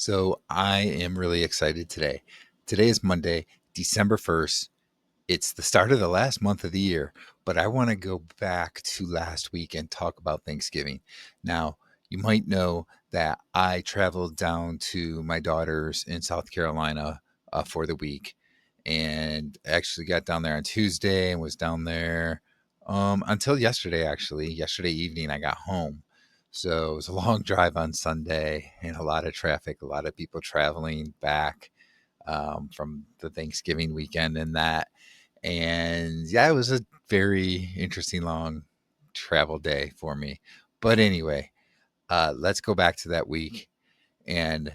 So I am really excited today. Today is Monday, December 1st. It's the start of the last month of the year, but I want to go back to last week and talk about Thanksgiving. Now, you might know that I traveled down to my daughter's in South Carolina for the week and actually got down there on Tuesday and was down there until yesterday, actually. Yesterday evening, I got home. So it was a long drive on Sunday and a lot of traffic, a lot of people traveling back from the Thanksgiving weekend and that. And yeah, it was a very interesting long travel day for me. But anyway, let's go back to that week. And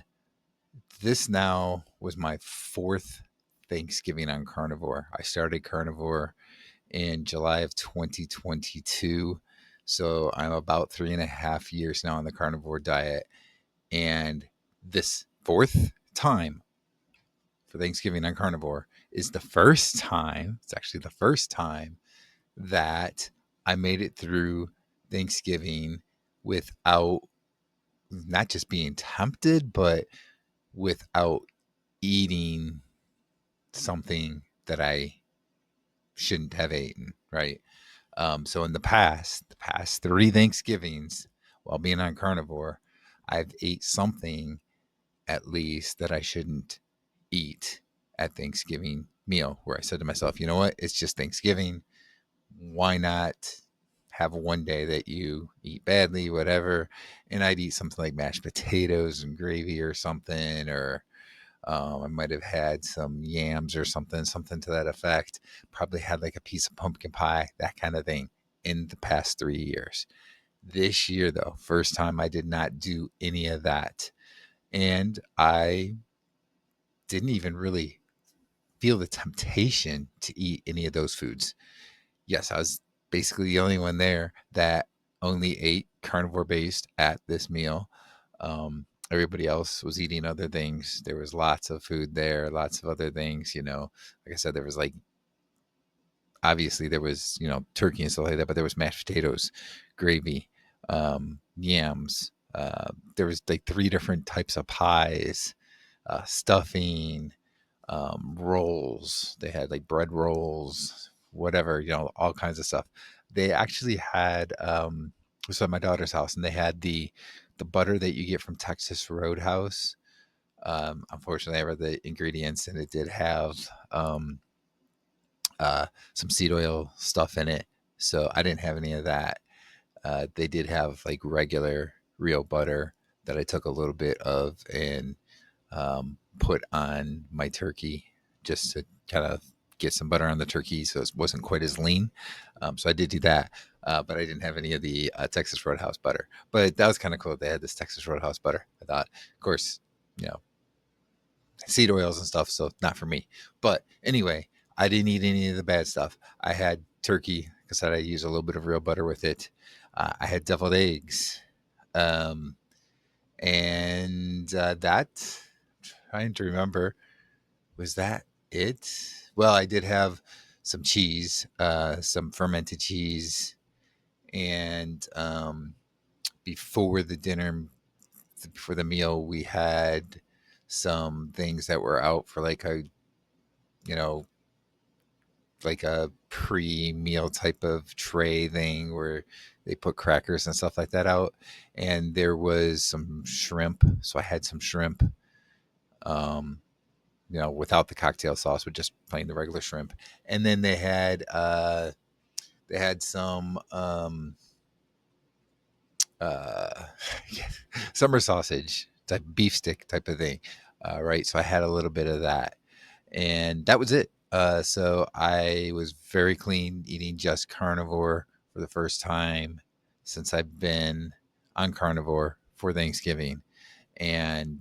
this now was my fourth Thanksgiving on Carnivore. I started Carnivore in July of 2022. So I'm about 3.5 years now on the carnivore diet. And this fourth time for Thanksgiving on Carnivore is the first time, it's actually the first time that I made it through Thanksgiving without not just being tempted, but without eating something that I shouldn't have eaten, right? So in the past three Thanksgivings, while being on carnivore, I've ate something at least that I shouldn't eat at Thanksgiving meal. Where I said to myself, you know what? It's just Thanksgiving. Why not have one day that you eat badly, whatever? And I'd eat something like mashed potatoes and gravy or something, or I might have had some yams or something to that effect. Probably had like a piece of pumpkin pie, that kind of thing in the past 3 years. This year, though, first time I did not do any of that. And I didn't even really feel the temptation to eat any of those foods. Yes, I was basically the only one there that only ate carnivore based at this meal. Everybody else was eating other things. There was lots of food there, lots of other things. Like I said, there was like obviously there was turkey and stuff like that, but there was mashed potatoes, gravy, yams. There was like three different types of pies, stuffing, rolls. They had like bread rolls, whatever, all kinds of stuff. They actually had it was at my daughter's house, and they had the butter that you get from Texas Roadhouse. Unfortunately, I read the ingredients, and it did have some seed oil stuff in it, so I didn't have any of that. They did have like regular real butter that I took a little bit of and put on my turkey just to kind of get some butter on the turkey so it wasn't quite as lean. So I did do that, but I didn't have any of the Texas Roadhouse butter. But that was kind of cool. They had this Texas Roadhouse butter. I thought, of course, you know, seed oils and stuff, so not for me. But anyway, I didn't eat any of the bad stuff. I had turkey. Like I said, I used a little bit of real butter with it. I had deviled eggs. Um, and that, trying to remember, was that it? Well, I did have some cheese, some fermented cheese, and before the dinner, before the meal, we had some things that were out for you know, like a pre-meal type of tray thing where they put crackers and stuff like that out, and there was some shrimp, so I had some shrimp. Um, without the cocktail sauce, with just plain the regular shrimp. And then they had some uh, summer sausage type beef stick type of thing, right? So I had a little bit of that, and that was it. So I was very clean, eating just carnivore for the first time since I've been on carnivore for Thanksgiving, and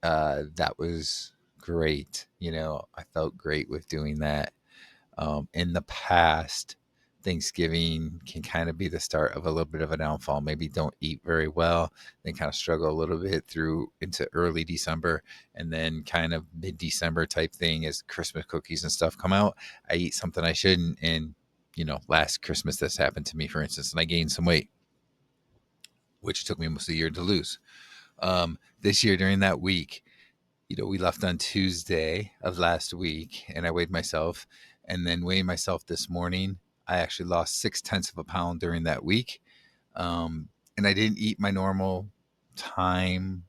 that was great. I felt great with doing that. In the past, Thanksgiving can kind of be the start of a little bit of a downfall. Maybe don't eat very well, then kind of struggle a little bit through into early December, and then kind of mid December type thing as Christmas cookies and stuff come out. I eat something I shouldn't, and last Christmas this happened to me, for instance, and I gained some weight, which took me almost a year to lose. This year during that week, we left on Tuesday of last week, and I weighed myself, and then weighing myself this morning, I actually lost 6/10 of a pound during that week. And I didn't eat my normal time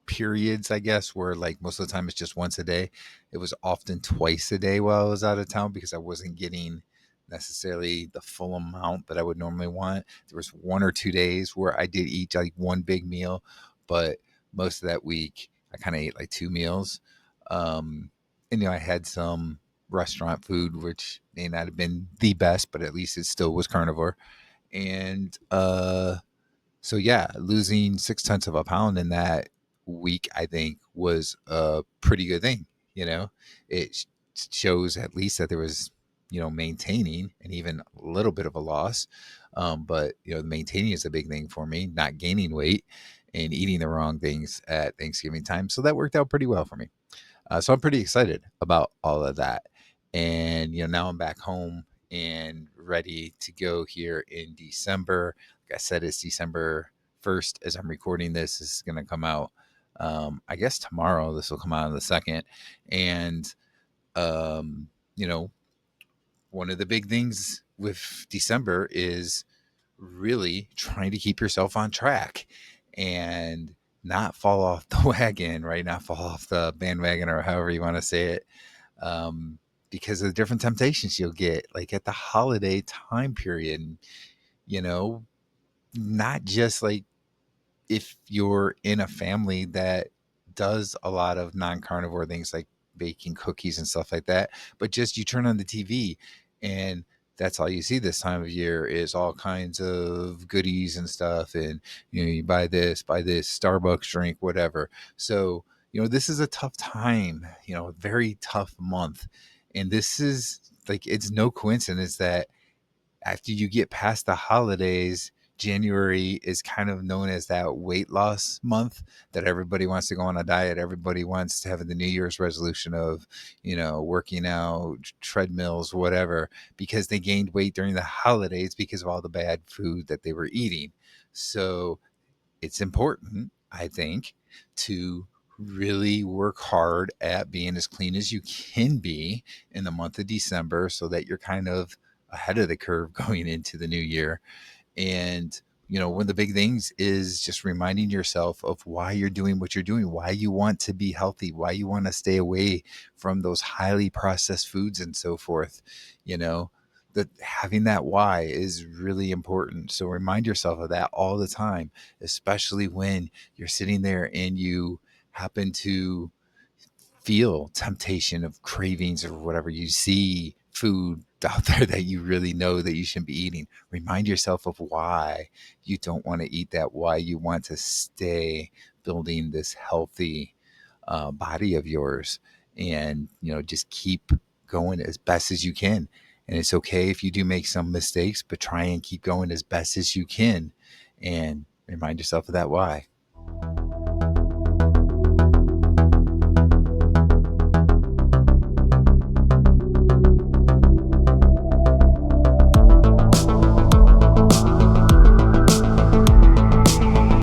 periods, I guess, where like most of the time it's just once a day. It was often twice a day while I was out of town because I wasn't getting necessarily the full amount that I would normally want. There was 1 or 2 days where I did eat like one big meal, but most of that week I kind of ate like two meals. And I had some restaurant food, which may not have been the best, but at least it still was carnivore. And so yeah, losing 6/10 of a pound in that week, I think, was a pretty good thing. You know, it shows at least that there was, maintaining and even a little bit of a loss. But the maintaining is a big thing for me, not gaining weight and eating the wrong things at Thanksgiving time. So that worked out pretty well for me. So I'm pretty excited about all of that. And, now I'm back home and ready to go here in December. Like I said, it's December 1st as I'm recording this. This is going to come out, I guess tomorrow. This will come out on the 2nd. And, um, you know, one of the big things with December is really trying to keep yourself on track and not fall off the wagon, right? Not fall off the bandwagon or however you want to say it. Um, because of the different temptations you'll get, like at the holiday time period, you know, not just like if you're in a family that does a lot of non-carnivore things like baking cookies and stuff like that, but just you turn on the TV and that's all you see this time of year is all kinds of goodies and stuff. And, you buy this Starbucks drink, whatever. So, this is a tough time, a very tough month. And this is like, it's no coincidence that after you get past the holidays, January is kind of known as that weight loss month that everybody wants to go on a diet. Everybody wants to have the New Year's resolution of, working out, treadmills, whatever, because they gained weight during the holidays because of all the bad food that they were eating. So it's important, I think, to really work hard at being as clean as you can be in the month of December so that you're kind of ahead of the curve going into the new year. And, one of the big things is just reminding yourself of why you're doing what you're doing, why you want to be healthy, why you want to stay away from those highly processed foods and so forth. You know, that having that why is really important. So remind yourself of that all the time, especially when you're sitting there and you happen to feel temptation of cravings or whatever. You see food out there that you really know that you shouldn't be eating. Remind yourself of why you don't want to eat that, why you want to stay building this healthy body of yours. And, just keep going as best as you can. And it's okay if you do make some mistakes, but try and keep going as best as you can and remind yourself of that why.